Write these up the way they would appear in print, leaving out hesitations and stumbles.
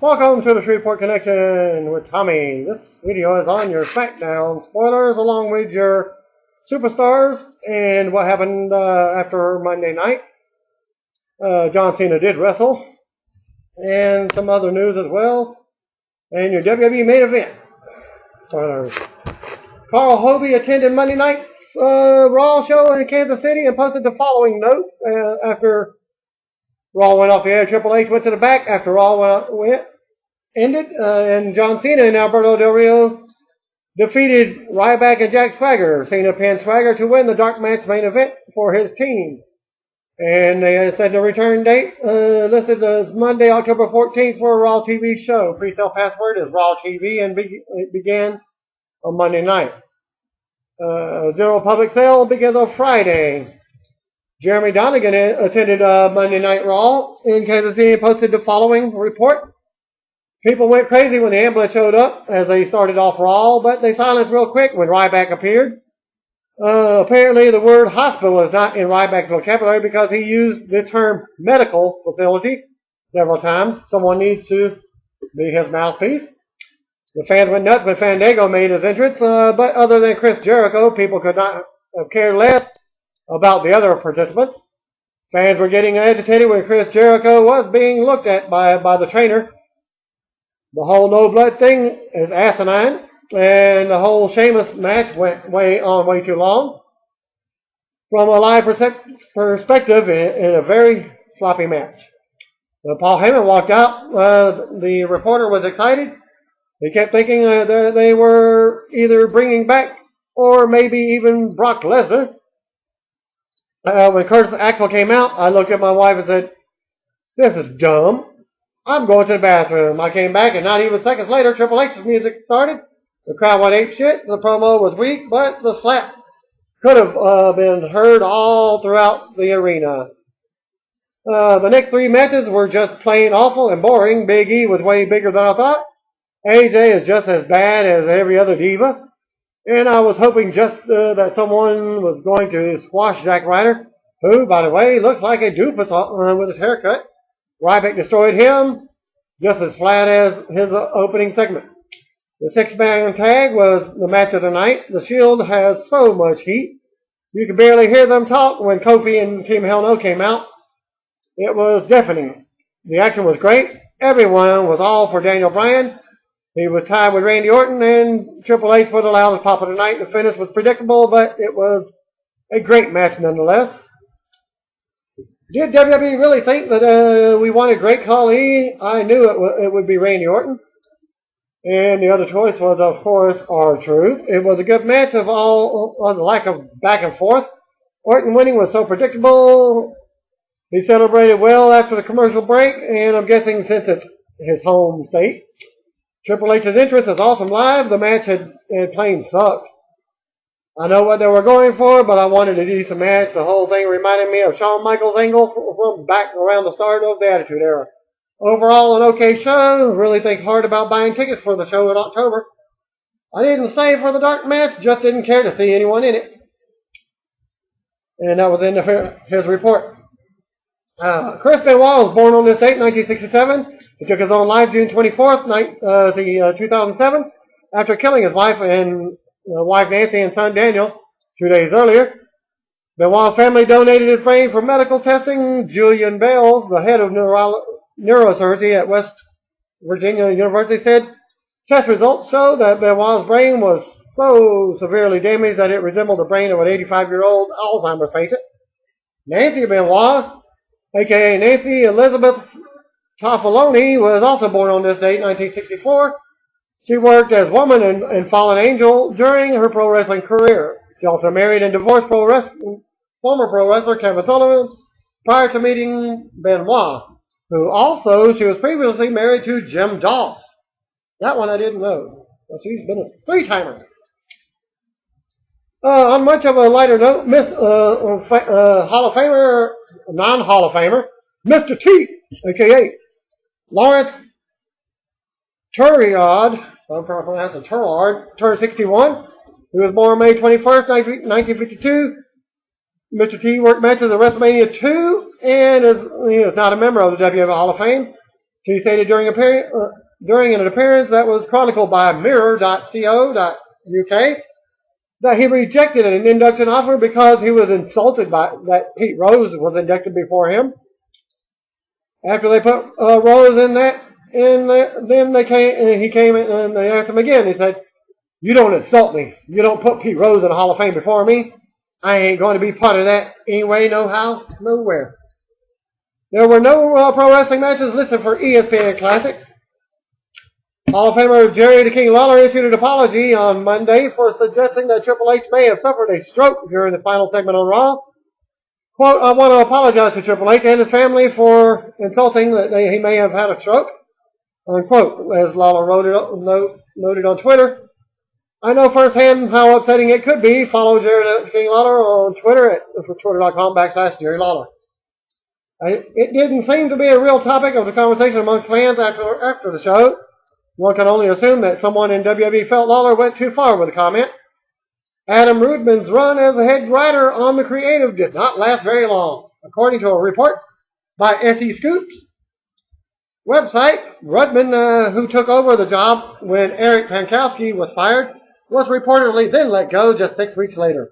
Welcome to the Shreveport Connection with Tommy. This video is on your SmackDown spoilers along with your superstars and what happened after Monday night. John Cena did wrestle and some other news as well. And your WWE main event spoilers. Carl Hobie attended Monday night's Raw show in Kansas City and posted the following notes after Raw went off the air. Triple H went to the back after Raw ended, and John Cena and Alberto Del Rio defeated Ryback and Jack Swagger. Cena pinned Swagger to win the dark match main event for his team. And they said the return date listed as Monday, October 14th for a Raw TV show. Pre-sale password is Raw TV, and it began on Monday night. General public sale begins on Friday. Jeremy Donegan attended Monday Night Raw in Kansas City and posted the following report. People went crazy when the ambulance showed up as they started off Raw, but they silenced real quick when Ryback appeared. Apparently the word hospital is not in Ryback's vocabulary because he used the term medical facility several times. Someone needs to be his mouthpiece. The fans went nuts when Fandango made his entrance, but other than Chris Jericho, people could not have cared less about the other participants. Fans were getting agitated when Chris Jericho was being looked at by the trainer. The whole no blood thing is asinine, and the whole Sheamus match went way too long. From a live perspective, in a very sloppy match. When Paul Heyman walked out, the reporter was excited. He kept thinking they were either bringing back or maybe even Brock Lesnar. When Curtis Axel came out, I looked at my wife and said, "This is dumb. I'm going to the bathroom." I came back, and not even seconds later, Triple H's music started. The crowd went apeshit. The promo was weak, but the slap could have been heard all throughout the arena. The next three matches were just plain awful and boring. Big E was way bigger than I thought. AJ is just as bad as every other diva. And I was hoping just that someone was going to squash Zack Ryder, who, by the way, looks like a doofus with his haircut. Ryback destroyed him just as flat as his opening segment. The six-man tag was the match of the night. The Shield has so much heat. You could barely hear them talk when Kofi and Team Hell No came out. It was deafening. The action was great. Everyone was all for Daniel Bryan. He was tied with Randy Orton, and Triple H for the loudest pop of the night. The finish was predictable, but it was a great match nonetheless. Did WWE really think that we wanted Great Khali? I knew it would be Randy Orton. And the other choice was, of course, R-Truth. It was a good match on the lack of back and forth. Orton winning was so predictable. He celebrated well after the commercial break, and I'm guessing since it's his home state. Triple H's entrance is awesome live. The match had plain sucked. I know what they were going for, but I wanted a decent match. The whole thing reminded me of Shawn Michaels' angle from back around the start of the Attitude Era. Overall, an okay show. Really think hard about buying tickets for the show in October. I didn't stay for the dark match, just didn't care to see anyone in it. And that was in his report. Chris Benoit was born on this date, 1967. He took his own life June 24th, 2007, after killing his wife and wife Nancy and son Daniel 2 days earlier. Benoit's family donated his brain for medical testing. Julian Bailes, the head of neurosurgery at West Virginia University, said test results show that Benoit's brain was so severely damaged that it resembled the brain of an 85-year-old Alzheimer's patient. Nancy Benoit, a.k.a. Nancy Elizabeth Toffoloni, was also born on this date, 1964. She worked as Woman in Fallen Angel during her pro wrestling career. She also married and divorced former pro wrestler Kevin Sullivan prior to meeting Benoit, who also she was previously married to Jim Daus. That one I didn't know. Well, she's been a three-timer. On much of a lighter note, Hall of Famer, non-Hall of Famer, Mr. T, a.k.a. Laurence Tureaud, I'm pronouncing Tureaud, turned 61. He was born May 21st, 1952. Mr. T worked matches at WrestleMania 2 and he is not a member of the WWE Hall of Fame. She stated during an appearance that was chronicled by mirror.co.uk that he rejected an induction offer because he was insulted by that Pete Rose was inducted before him. After they put Rose in that, and then he came and they asked him again. He said, "You don't insult me. You don't put Pete Rose in the Hall of Fame before me. I ain't going to be part of that anyway, no how, nowhere." There were no pro wrestling matches listed for ESPN Classic. Hall of Famer Jerry the King Lawler issued an apology on Monday for suggesting that Triple H may have suffered a stroke during the final segment on Raw. Quote, "I want to apologize to Triple H and his family for insulting that he may have had a stroke." Unquote, as Lawler noted on Twitter. "I know firsthand how upsetting it could be." Follow Jerry the King Lawler on Twitter at twitter.com/Jerry Lawler. It didn't seem to be a real topic of the conversation amongst fans after the show. One can only assume that someone in WWE felt Lawler went too far with the comment. Adam Rudman's run as a head writer on The Creative did not last very long. According to a report by SE Scoops website, Rudman, who took over the job when Eric Pankowski was fired, was reportedly then let go just 6 weeks later.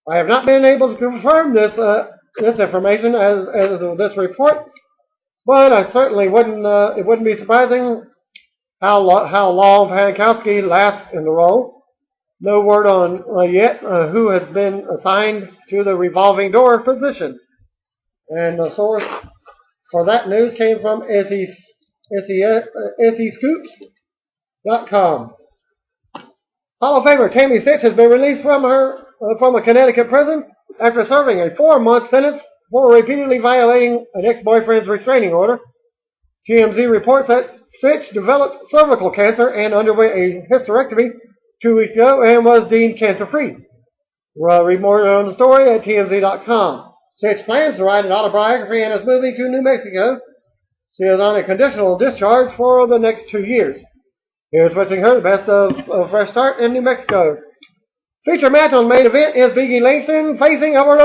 I have not been able to confirm this information as this report, but I certainly it wouldn't be surprising how long Pankowski lasts in the role. No word on yet who has been assigned to the revolving door position. And the source for that news came from SEScoops.com. Hall of Famer Tammy Sytch has been released from a Connecticut prison after serving a 4-month sentence for repeatedly violating an ex-boyfriend's restraining order. TMZ reports that Sytch developed cervical cancer and underwent a hysterectomy 2 weeks ago and was deemed cancer-free. Read more on the story at TMZ.com. Sytch plans to write an autobiography and is moving to New Mexico. She is on a conditional discharge for the next 2 years. Here's wishing her the best of a fresh start in New Mexico. Feature match on main event is Biggie Langston facing Del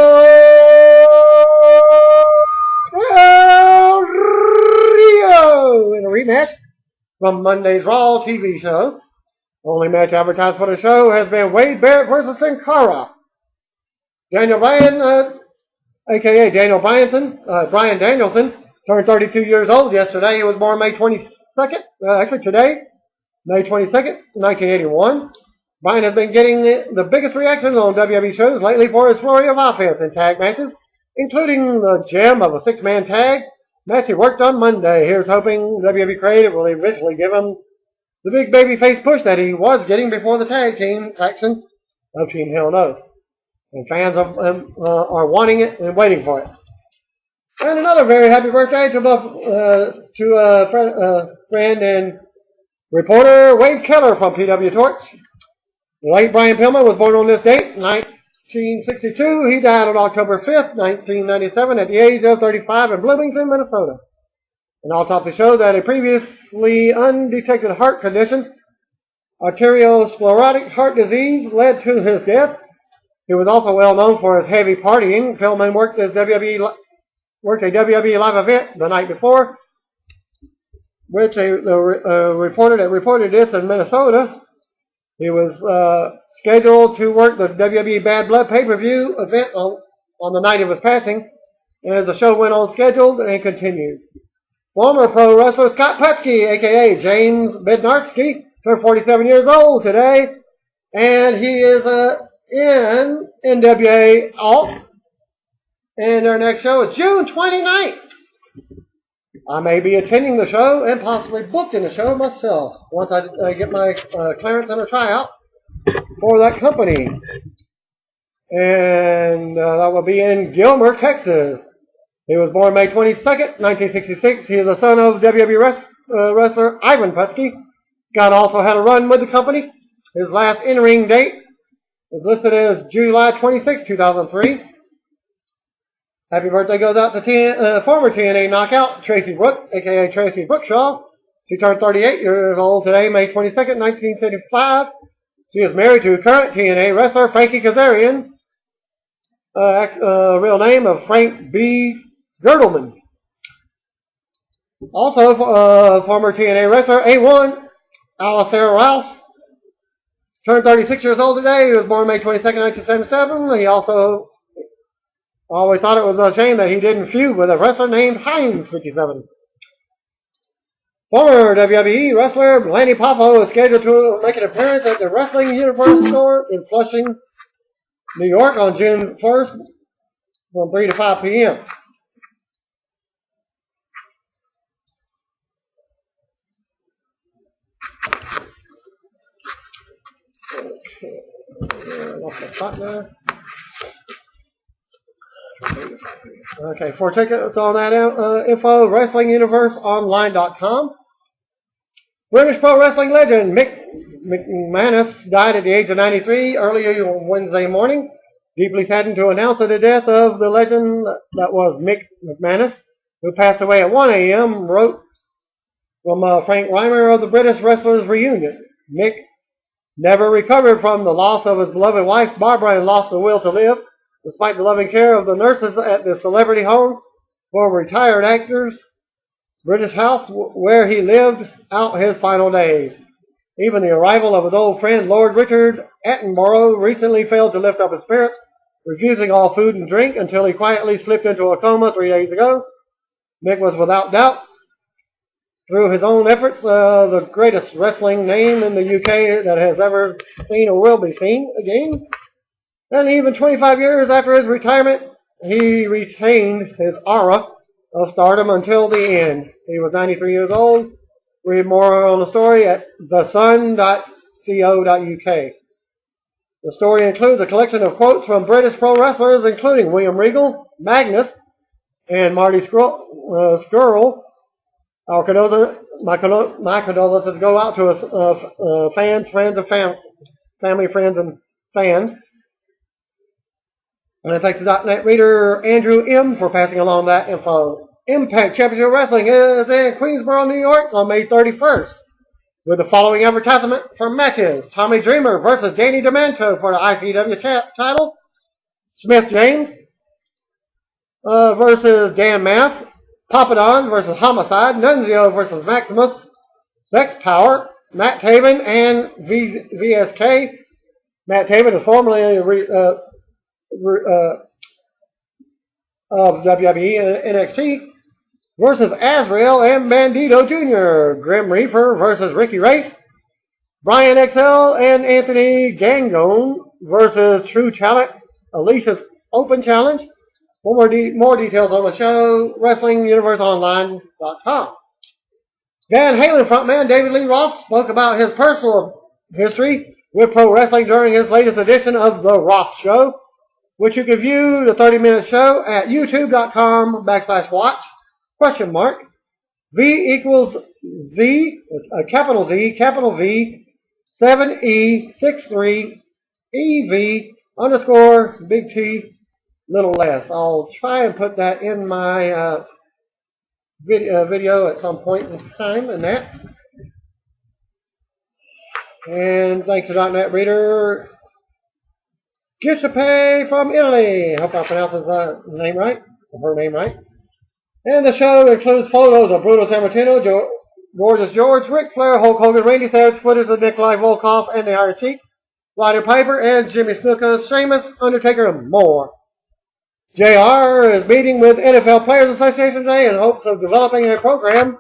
Rio in a rematch from Monday's Raw TV show. Only match advertised for the show has been Wade Barrett versus Sin Cara. Daniel Bryan, a.k.a. Brian Danielson, turned 32 years old yesterday. He was born May 22nd, today, May 22nd, 1981. Bryan has been getting the biggest reactions on WWE shows lately for his flurry of offense in tag matches, including the gem of a 6-man tag match he worked on Monday. Here's hoping WWE Creative will eventually give him the big babyface push that he was getting before the tag team faction of Team Hell No. And fans are wanting it and waiting for it. And another very happy birthday to friend and reporter Wade Keller from PW Torch. The late Brian Pillman was born on this date, 1962. He died on October 5th, 1997 at the age of 35 in Bloomington, Minnesota. An autopsy showed that a previously undetected heart condition, arteriosclerotic heart disease, led to his death. He was also well known for his heavy partying. Pillman worked a WWE live event the night before, which reported this in Minnesota. He was scheduled to work the WWE Bad Blood pay-per-view event on the night of his passing, as the show went on scheduled and continued. Former pro wrestler Scott Putski, a.k.a. James Bednarski, turned 47 years old today, and he is in NWA Alt. And our next show is June 29th. I may be attending the show and possibly booked in the show myself once I get my clearance and a tryout for that company. And that will be in Gilmer, Texas. He was born May 22nd, 1966. He is the son of WWE wrestler Ivan Putski. Scott also had a run with the company. His last in-ring date is listed as July 26, 2003. Happy birthday goes out to former TNA knockout Tracy Brooke, a.k.a. Tracy Brookshaw. She turned 38 years old today, May 22nd, 1975. She is married to current TNA wrestler Frankie Kazarian, real name of Frank B. Girdleman. Also, former TNA wrestler A1, Alistair Rouse, turned 36 years old today. He was born May 22nd, 1977. He also always thought it was a shame that he didn't feud with a wrestler named Hines 57. Former WWE wrestler Lanny Poffo is scheduled to make an appearance at the Wrestling Universe store in Flushing, New York on June 1st from 3 to 5 p.m. Okay, for tickets on that info, WrestlingUniverseOnline.com. British Pro Wrestling legend Mick McManus died at the age of 93 earlier on Wednesday morning. Deeply saddened to announce the death of the legend that was Mick McManus, who passed away at 1 a.m., wrote from Frank Reimer of the British Wrestlers Reunion. Mick never recovered from the loss of his beloved wife, Barbara, and lost the will to live, despite the loving care of the nurses at the celebrity home for retired actors, British house, where he lived out his final days. Even the arrival of his old friend, Lord Richard Attenborough, recently failed to lift up his spirits, refusing all food and drink until he quietly slipped into a coma 3 days ago. Mick was without doubt, through his own efforts, the greatest wrestling name in the UK that has ever seen or will be seen again. And even 25 years after his retirement, he retained his aura of stardom until the end. He was 93 years old. Read more on the story at thesun.co.uk. The story includes a collection of quotes from British pro wrestlers, including William Regal, Magnus, and Marty Scurll. My condolences go out to us, fans, friends, and family, friends, and fans. And I thank the .NET reader Andrew M. for passing along that info. Impact Championship Wrestling is in Queensboro, New York on May 31st with the following advertisement for matches. Tommy Dreamer versus Danny DeManto for the ICW title. Smith James versus Dan Math. Papadon versus Homicide. Nunzio versus Maximus. Sex Power. Matt Taven and VSK. Matt Taven is formerly of WWE and NXT versus Azrael and Bandito Jr. Grim Reaper versus Ricky Wraith. Brian XL and Anthony Gangone versus True Talent Alicia's Open Challenge. For more details on the show, WrestlingUniverseOnline.com. Van Halen frontman David Lee Roth spoke about his personal history with pro wrestling during his latest edition of The Roth Show, which you can view the 30-minute show at youtube.com/watch, V equals Z, capital Z, capital V, 7E63 EV underscore big T, little less. I'll try and put that in my video at some point in time in that. And thanks to .NET Reader Giuseppe from Italy. Hope I pronounced his name right, or her name right. And the show includes photos of Bruno Sammartino, Gorgeous George, Ric Flair, Hulk Hogan, Randy Savage, footage of Nikolai Volkov and the Iron Sheik, Roddy Piper, and Jimmy Snuka, Sheamus, Undertaker, and more. JR is meeting with NFL Players Association today in hopes of developing a program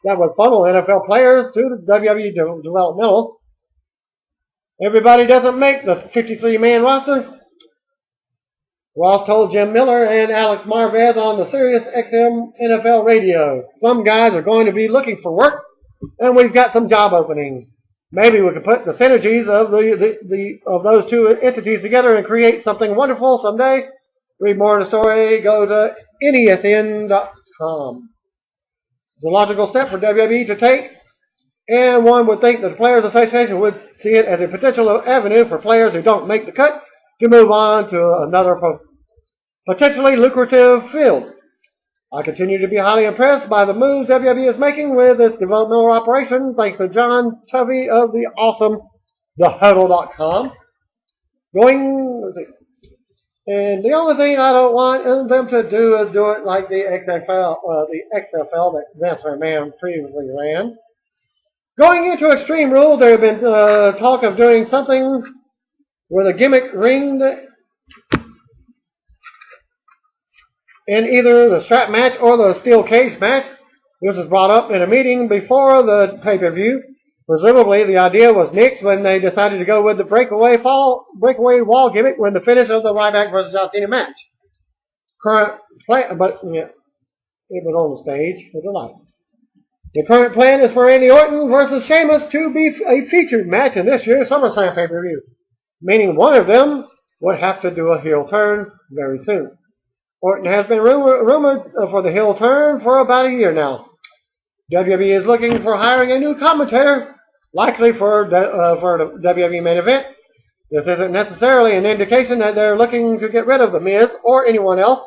that would funnel NFL players to the WWE developmental. Everybody doesn't make the 53-man roster. Ross told Jim Miller and Alex Marvez on the Sirius XM NFL radio. Some guys are going to be looking for work, and we've got some job openings. Maybe we could put the synergies of of those two entities together and create something wonderful someday. Read more of the story, go to nesn.com. It's a logical step for WWE to take, and one would think that the Players Association would see it as a potential avenue for players who don't make the cut to move on to another potentially lucrative field. I continue to be highly impressed by the moves WWE is making with its developmental operation, thanks to John Tovey of the awesome TheHuddle.com. And the only thing I don't want them to do is do it like the XFL that Vince McMahon previously ran. Going into Extreme Rules, there have been talk of doing something with a gimmick ring in either the strap match or the steel cage match. This was brought up in a meeting before the pay-per-view. Presumably, the idea was nixed when they decided to go with the breakaway wall gimmick when the finish of the Ryback versus John Cena match. Current plan, but yeah, it was on the stage for the light. The current plan is for Randy Orton versus Sheamus to be a featured match in this year's SummerSlam pay-per-view, meaning one of them would have to do a heel turn very soon. Orton has been rumored for the heel turn for about a year now. WWE is looking for hiring a new commentator, likely for the WWE main event. This isn't necessarily an indication that they're looking to get rid of The Miz or anyone else,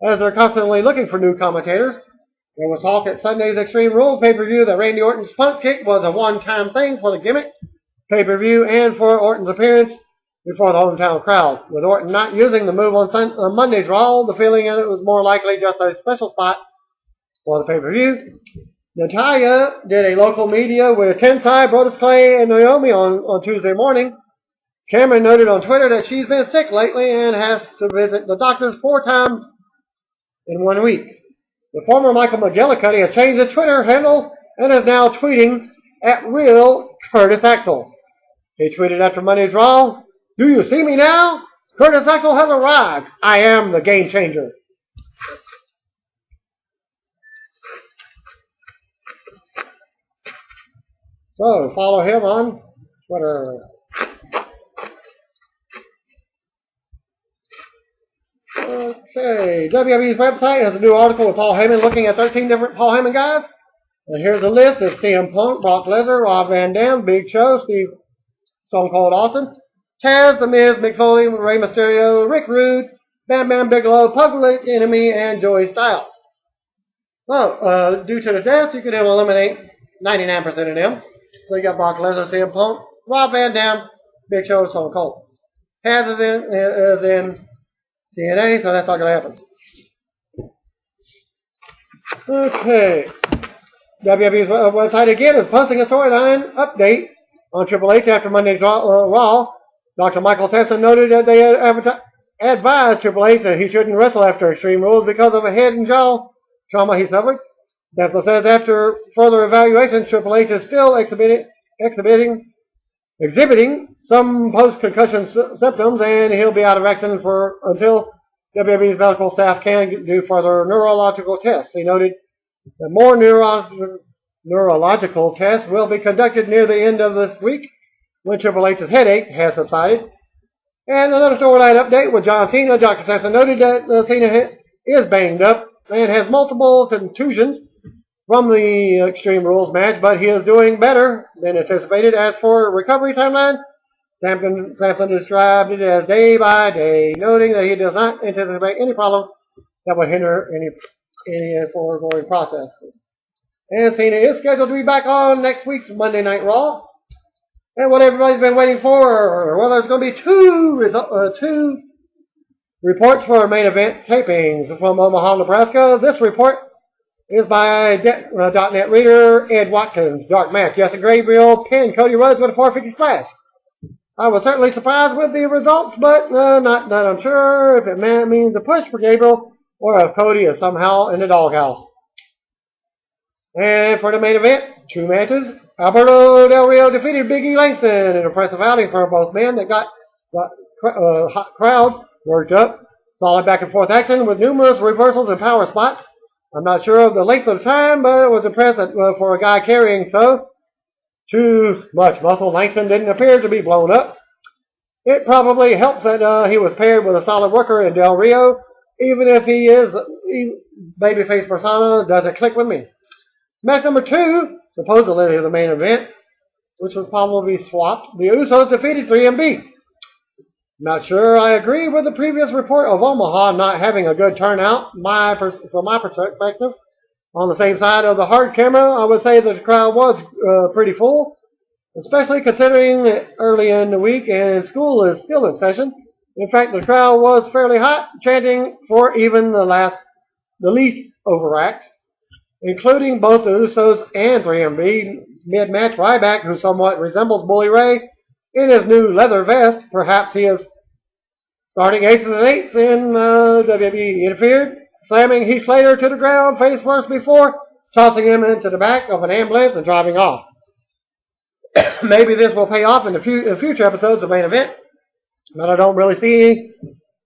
as they're constantly looking for new commentators. There was talk at Sunday's Extreme Rules pay-per-view that Randy Orton's punt kick was a one-time thing for the gimmick pay-per-view and for Orton's appearance before the hometown crowd. With Orton not using the move on Monday's Raw, the feeling that it was more likely just a special spot for the pay-per-view. Natalya did a local media with Tensai, Brodus Clay, and Naomi on Tuesday morning. Cameron noted on Twitter that she's been sick lately and has to visit the doctors 4 times in 1 week. The former Michael McGillicuddy has changed his Twitter handle and is now tweeting at real Curtis Axel. He tweeted after Monday's Raw, "Do you see me now? Curtis Axel has arrived. I am the game changer." So, follow him on Twitter. Okay, WWE's website has a new article with Paul Heyman looking at 13 different Paul Heyman guys. And here's a list. It's CM Punk, Brock Lesnar, Rob Van Dam, Big Show, Stone Cold Austin, Taz, The Miz, Mick Foley, Rey Mysterio, Rick Rude, Bam Bam Bigelow, Public Enemy, and Joey Styles. Well, due to the deaths, you could eliminate 99% of them. So you got Brock Lesnar, CM Punk, Rob Van Dam, Big Show, Stone Cold. Taz is in TNA, so that's not going to happen. Okay. WWE's website again is posting a storyline update on Triple H after Monday's Raw. Dr. Michael Sampson noted that they advised Triple H that he shouldn't wrestle after Extreme Rules because of a head and jaw trauma he suffered. Sampson says after further evaluation, Triple H is still exhibiting some post-concussion symptoms, and he'll be out of action until WWE's medical staff can do further neurological tests. He noted that more neurological tests will be conducted near the end of this week when Triple H's headache has subsided. And another storyline update with John Cena. Dr. Sampson noted that Cena is banged up and has multiple contusions from the Extreme Rules match, but he is doing better than anticipated. As for recovery timeline, Sampson described it as day by day, noting that he does not anticipate any problems that would hinder any foregoing process. And Cena is scheduled to be back on next week's Monday Night Raw. And what everybody's been waiting for, well, there's going to be two reports for main event tapings from Omaha, Nebraska. This report is by .net reader Ed Watkins. Dark match. Jesse Gabriel pinned Cody Rhodes with a 450 splash. I was certainly surprised with the results, but not that I'm sure if it means a push for Gabriel or if Cody is somehow in the doghouse. And for the main event, 2 matches. Alberto Del Rio defeated Big E Langston in an impressive outing for both men that got hot crowd worked up. Solid back and forth action with numerous reversals and power spots. I'm not sure of the length of time, but it was impressive for a guy carrying so too much muscle. Langston didn't appear to be blown up. It probably helps that he was paired with a solid worker in Del Rio, even if he is babyface persona doesn't click with me. Match number 2, supposedly the main event, which was probably swapped. The Usos defeated 3MB. Not sure I agree with the previous report of Omaha not having a good turnout. From my perspective, on the same side of the hard camera, I would say that the crowd was pretty full, especially considering that early in the week and school is still in session. In fact, the crowd was fairly hot, chanting for even the least overact, including both the Usos and 3MB. Mid-match, Ryback, who somewhat resembles Bully Ray in his new leather vest, perhaps he is starting aces and eights in WWE, interfered, slamming Heath Slater to the ground face first before tossing him into the back of an ambulance and driving off. Maybe this will pay off in the future episodes of Main Event, but I don't really see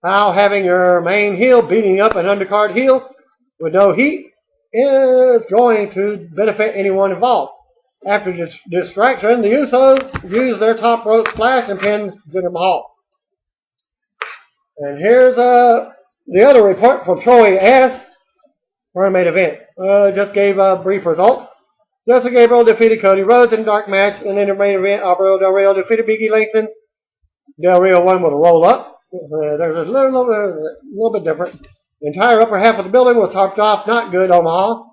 how having your main heel beating up an undercard heel with no heat is going to benefit anyone involved. After distraction, the Usos used their top rope splash and pinned Jinder Mahal. And here's the other report from Troy S. for a Main Event. Just gave a brief result. Jessica Gabriel defeated Cody Rhodes in a dark match, and in the Main Event, Alberto Del Rio defeated Big E Langston. Del Rio won with a roll-up. There's a little bit different. The entire upper half of the building was topped off, not good, Omaha.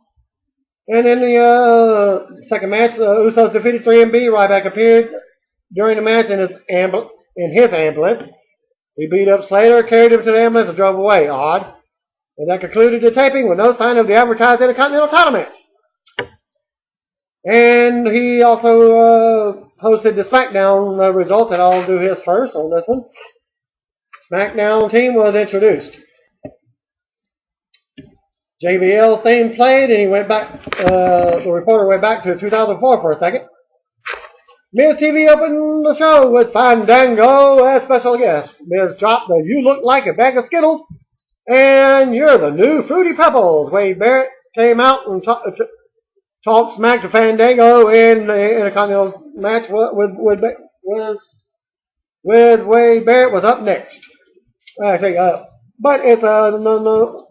And in the second match, Usos defeated 3MB. Ryback appeared during the match in his ambulance. He beat up Slater, carried him to the ambulance, and drove away. Odd. And that concluded the taping with no sign of the advertised Intercontinental title match. And he also posted the SmackDown results, and I'll do his first on this one. SmackDown team was introduced. JBL's theme played, and he went back. The reporter went back to 2004 for a second. Miz TV opened the show with Fandango as special guest. Miz dropped the "You look like a bag of Skittles," and "You're the new Fruity Pebbles." Wade Barrett came out and talked smack to Fandango in a Intercontinental match with Wade Barrett was up next. Actually, but it's no.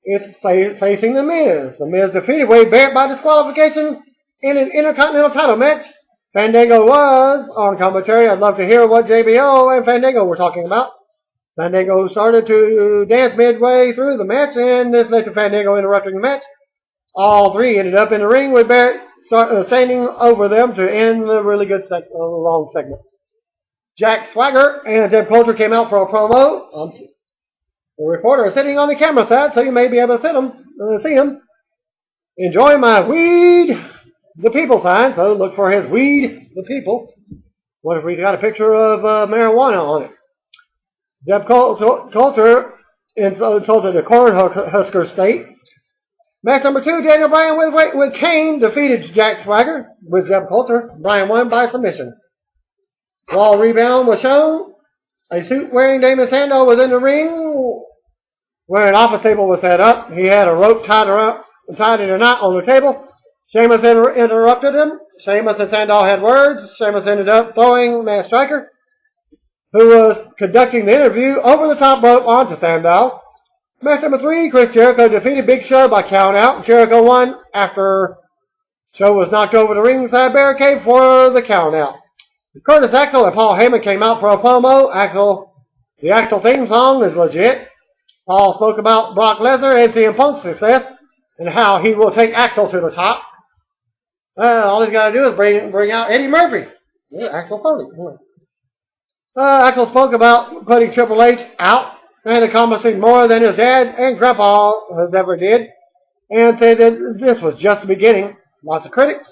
It's facing The Miz. The Miz defeated Wade Barrett by disqualification in an Intercontinental title match. Fandango was on commentary. I'd love to hear what JBL and Fandango were talking about. Fandango started to dance midway through the match, and this led to Fandango interrupting the match. All three ended up in the ring with Barrett standing over them to end the really good long segment. Jack Swagger and Zeb Colter came out for a promo. The reporter is sitting on the camera side, so you may be able to see him. Enjoy my weed the people sign, so look for his weed the people. What if we got a picture of marijuana on it? Zeb Colter insulted the Cornhusker State. Match number 2, Daniel Bryan with Kane defeated Jack Swagger with Zeb Colter. Bryan won by submission. Raw rebound was shown. A suit-wearing Damon Sandow was in the ring where an office table was set up. He had a rope tied in a knot on the table. Sheamus interrupted him. Sheamus and Sandow had words. Sheamus ended up throwing Matt Striker, who was conducting the interview, over the top rope onto Sandow. Match number 3, Chris Jericho defeated Big Show by count out. Jericho won after Show was knocked over the ringside barricade for the count out. Curtis Axel and Paul Heyman came out for a promo. The Axel theme song is legit. Paul spoke about Brock Lesnar and CM Punk's success and how he will take Axel to the top. All he's got to do is bring out Eddie Murphy. Yeah, Axel Foley. Axel spoke about putting Triple H out and accomplishing more than his dad and Grandpa has ever did, and said that this was just the beginning. Lots of critics.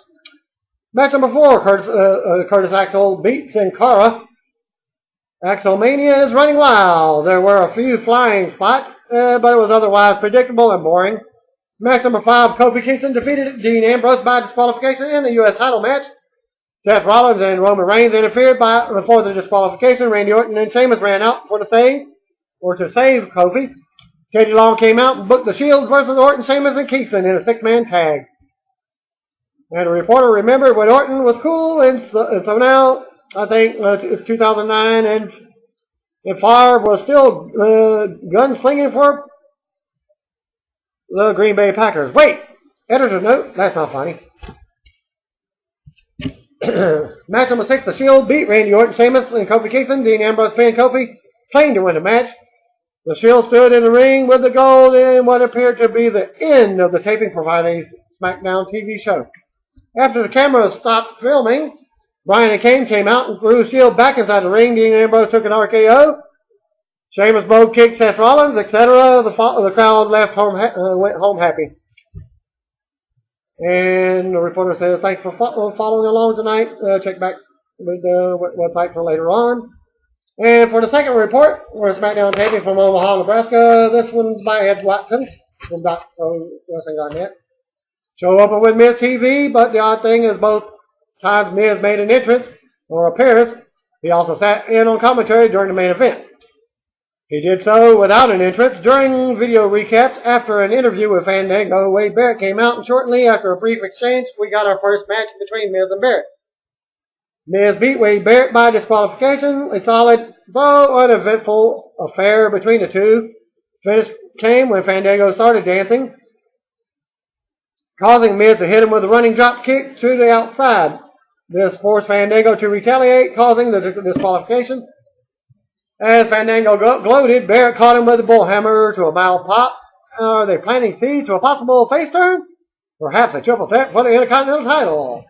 Match number 4, Curtis Axel beat Sin Cara. Axelmania is running wild. There were a few flying spots, but it was otherwise predictable and boring. Match number 5, Kofi Kingston defeated Dean Ambrose by disqualification in the U.S. title match. Seth Rollins and Roman Reigns interfered before the disqualification. Randy Orton and Sheamus ran out to save Kofi. Teddy Long came out and booked the Shield versus Orton, Sheamus, and Kingston in a 6-man tag. And a reporter remembered when Orton was cool, and so now, I think it's 2009, and Favre was still gunslinging for the Green Bay Packers. Wait! Editor's note, that's not funny. Match number 6, The Shield beat Randy Orton, Sheamus, and Kofi Kingston. Dean Ambrose pinned Kofi, claimed to win the match. The Shield stood in the ring with the gold in what appeared to be the end of the taping for Friday's SmackDown TV show. After the cameras stopped filming, Bryan and Kane came out and threw Shield back inside the ring. Dean Ambrose took an RKO. Sheamus brogue kicked Seth Rollins, etc. The crowd left home, went home happy. And the reporter says, thanks for following along tonight. Check back with the website for later on. And for the second report, we're SmackDown taping from Omaha, Nebraska. This one's by Ed Watson from .wrestling.net. Show opened with Miz TV, but the odd thing is both times Miz made an entrance or appearance, he also sat in on commentary during the main event. He did so without an entrance during video recaps after an interview with Fandango. Wade Barrett came out, and shortly after a brief exchange, we got our first match between Miz and Barrett. Miz beat Wade Barrett by disqualification, a solid, though uneventful affair between the two. Finish came when Fandango started dancing, causing Miz to hit him with a running drop kick to the outside. This forced Fandango to retaliate, causing the disqualification. As Fandango gloated, Barrett caught him with a bullhammer to a mouth pop. Are they planting seeds to a possible face turn? Perhaps a triple threat for the Intercontinental title.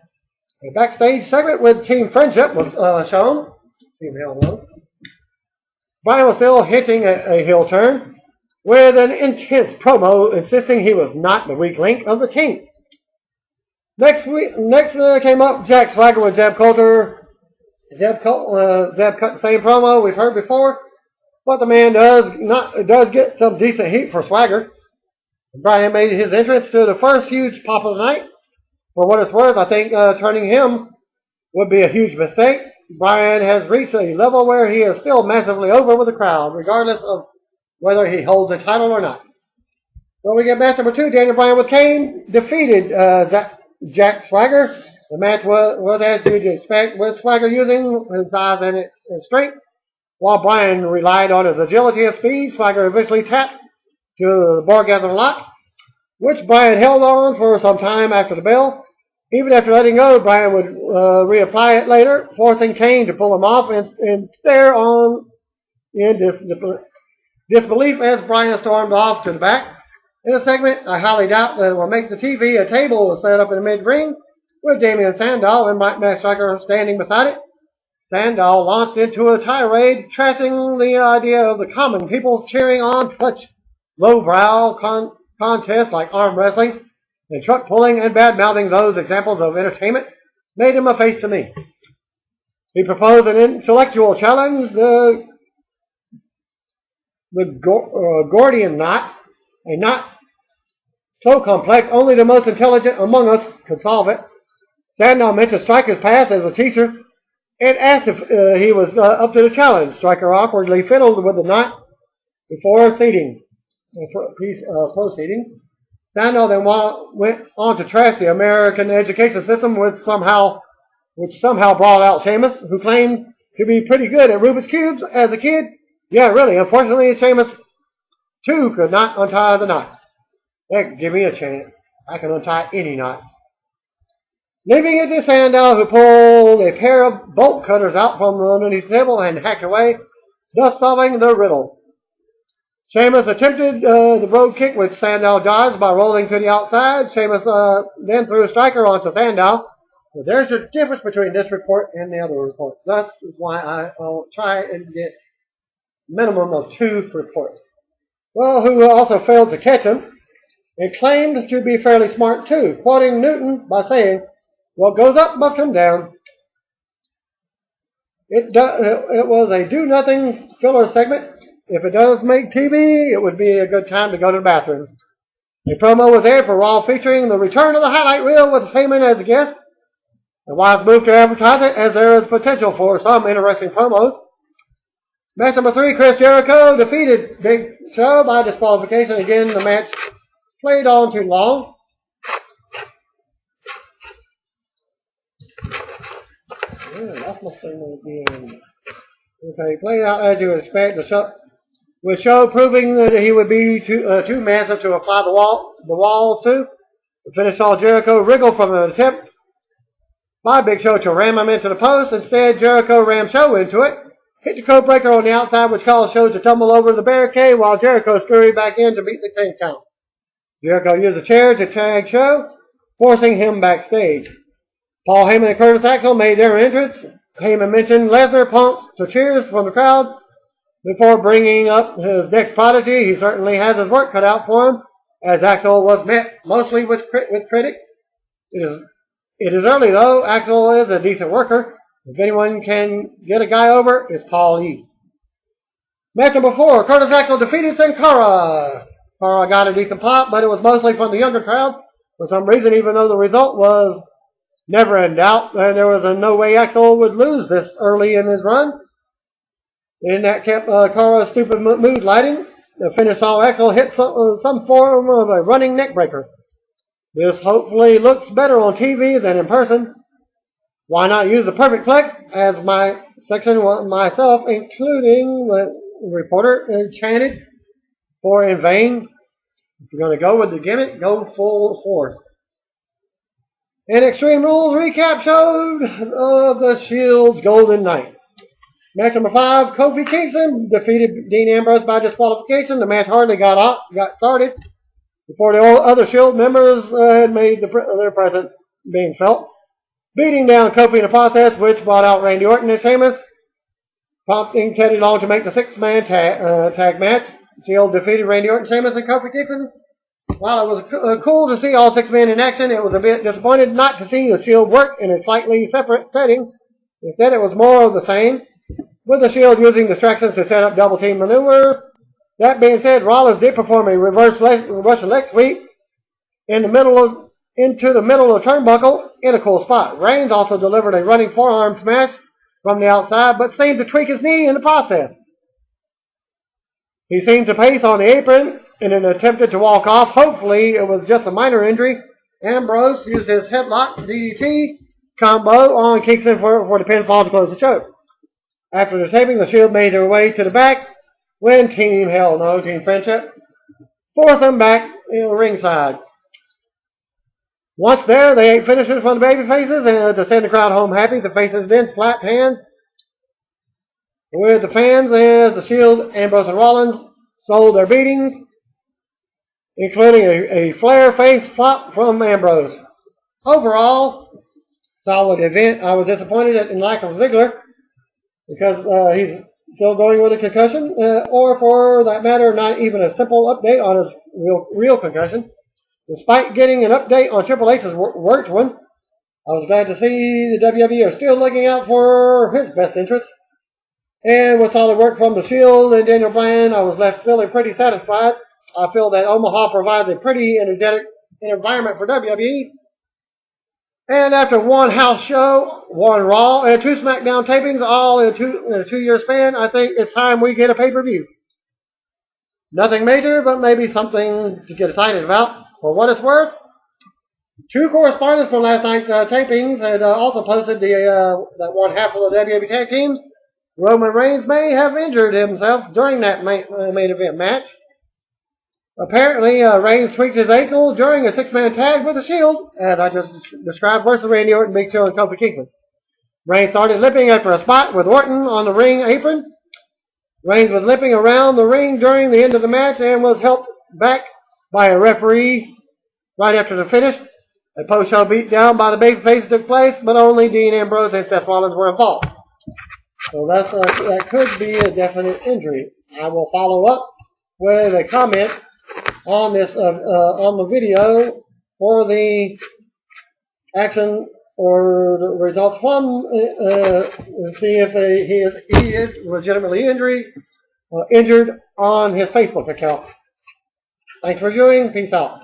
A backstage segment with Team Friendship was shown. Team Hell No. Bryan was still hinting at a heel turn, with an intense promo insisting he was not the weak link of the team. Next came up Jack Swagger with Zeb Coulter. Zeb cut the same promo we've heard before, but the man does get some decent heat for Swagger. Bryan made his entrance to the first huge pop of the night. For what it's worth, I think turning him would be a huge mistake. Bryan has reached a level where he is still massively over with the crowd, regardless of whether he holds a title or not. So we get match number 2. Daniel Bryan with Kane defeated Jack Swagger. The match was as you'd expect, with Swagger using his size and his strength. While Bryan relied on his agility and speed, Swagger eventually tapped to the Bargathon lock, which Bryan held on for some time after the bell. Even after letting go, Bryan would reapply it later, forcing Kane to pull him off and stare on in disbelief as Bryan stormed off to the back. In a segment, I highly doubt that it will make the TV. A table was set up in the mid-ring, with Damien Sandow and Matt Striker standing beside it. Sandow launched into a tirade, trashing the idea of the common people cheering on such lowbrow contests like arm wrestling and truck pulling, and bad-mouthing those examples of entertainment made him a face to me. He proposed an intellectual challenge, the Gordian knot, a knot so complex only the most intelligent among us could solve it. Sandow mentioned Striker's past as a teacher and asked if he was up to the challenge. Striker awkwardly fiddled with the knot before proceeding. Sandow then went on to trash the American education system, which somehow brought out Sheamus, who claimed to be pretty good at Rubik's Cubes as a kid. Yeah, really. Unfortunately, Sheamus, too, could not untie the knot. Heck, give me a chance. I can untie any knot. Leaving it to Sandow, who pulled a pair of bolt cutters out from underneath the table and hacked away, thus solving the riddle. Sheamus attempted the brogue kick, which Sandow dodged by rolling to the outside. Sheamus then threw a Striker onto Sandow. So there's a difference between this report and the other report. Thus is why I'll try and get minimum of 2 reports. Well, who also failed to catch him and claimed to be fairly smart too, quoting Newton by saying, "What goes up must come down." It was a do-nothing filler segment. If it does make TV, it would be a good time to go to the bathroom. A promo was aired for Raw featuring the return of the highlight reel with Heyman as a guest. A wise move to advertise it, as there is potential for some interesting promos. Match number 3, Chris Jericho defeated Big Show by disqualification. Again, the match played on too long. Yeah, that's my thing again. Okay, played out as you would expect. With Show proving that he would be too massive to apply the walls to. The finish saw Jericho wriggle from an attempt by Big Show to ram him into the post. Instead, Jericho rammed Show into it, hit the code breaker on the outside, which caused Show to tumble over the barricade, while Jericho scurried back in to beat the 10 count. Jericho used a chair to tag Show, forcing him backstage. Paul Heyman and Curtis Axel made their entrance. Heyman mentioned Lesnar, Punk, to cheers from the crowd. Before bringing up his next prodigy, he certainly has his work cut out for him, as Axel was met mostly with critics. It is early though. Axel is a decent worker. If anyone can get a guy over, it's Paul E. Match number 4, Curtis Axel defeated Sin Cara. Cara got a decent pop, but it was mostly from the younger crowd. For some reason, even though the result was never in doubt, there was no way Axel would lose this early in his run. And that kept Cara's stupid mood lighting. The finish saw Axel hit some form of a running neck breaker. This hopefully looks better on TV than in person. Why not use the perfect flex, as my section myself, including the reporter, chanted for in vain. If you're going to go with the gimmick, go full force. An Extreme Rules recap showed the Shield's Golden Knight. Match number 5, Kofi Kingston defeated Dean Ambrose by disqualification. The match hardly got started before the other Shield members had made their presence being felt, beating down Kofi in the process, which brought out Randy Orton and Sheamus, prompting Teddy Long to make the 6-man tag match. Shield defeated Randy Orton, Sheamus, and Kofi Kingston. While it was cool to see all 6 men in action, it was a bit disappointed not to see the Shield work in a slightly separate setting. Instead, it was more of the same, with the Shield using distractions to set up double team maneuvers. That being said, Rollins did perform a reverse Russian leg sweep into the middle of the turnbuckle in a cool spot. Reigns also delivered a running forearm smash from the outside, but seemed to tweak his knee in the process. He seemed to pace on the apron and then attempted to walk off. Hopefully, it was just a minor injury. Ambrose used his headlock DDT combo on Kingston for the pinfall to close the show. After the taping, the Shield made their way to the back when Team Friendship forced them back ringside. Once there, they ate finishers from the baby faces and to send the crowd home happy. The faces then slapped hands with the fans as the Shield, Ambrose, and Rollins sold their beatings, including a flare face flop from Ambrose. Overall, solid event. I was disappointed in lack of Ziggler because he's still going with a concussion, or for that matter, not even a simple update on his real concussion. Despite getting an update on Triple H's worked one, I was glad to see the WWE are still looking out for his best interests. And with solid work from the Shield and Daniel Bryan, I was left feeling pretty satisfied. I feel that Omaha provides a pretty energetic environment for WWE. And after one house show, one Raw, and 2 SmackDown tapings, all in a 2-year span, I think it's time we get a pay-per-view. Nothing major, but maybe something to get excited about. For what it's worth, 2 correspondents from last night's tapings had also posted that one half of the WWE tag teams. Roman Reigns may have injured himself during that main event match. Apparently, Reigns tweaked his ankle during a 6-man tag with the Shield, as I just described, versus Randy Orton, Big Show, and Kofi Kingston. Reigns started limping after a spot with Orton on the ring apron. Reigns was limping around the ring during the end of the match and was helped back by a referee right after the finish. A post-show beatdown by the babyface took place, but only Dean Ambrose and Seth Rollins were involved. So that could be a definite injury. I will follow up with a comment on this on the video for the action or the results from see if he is legitimately injured on his Facebook account. Thanks for viewing. Peace out.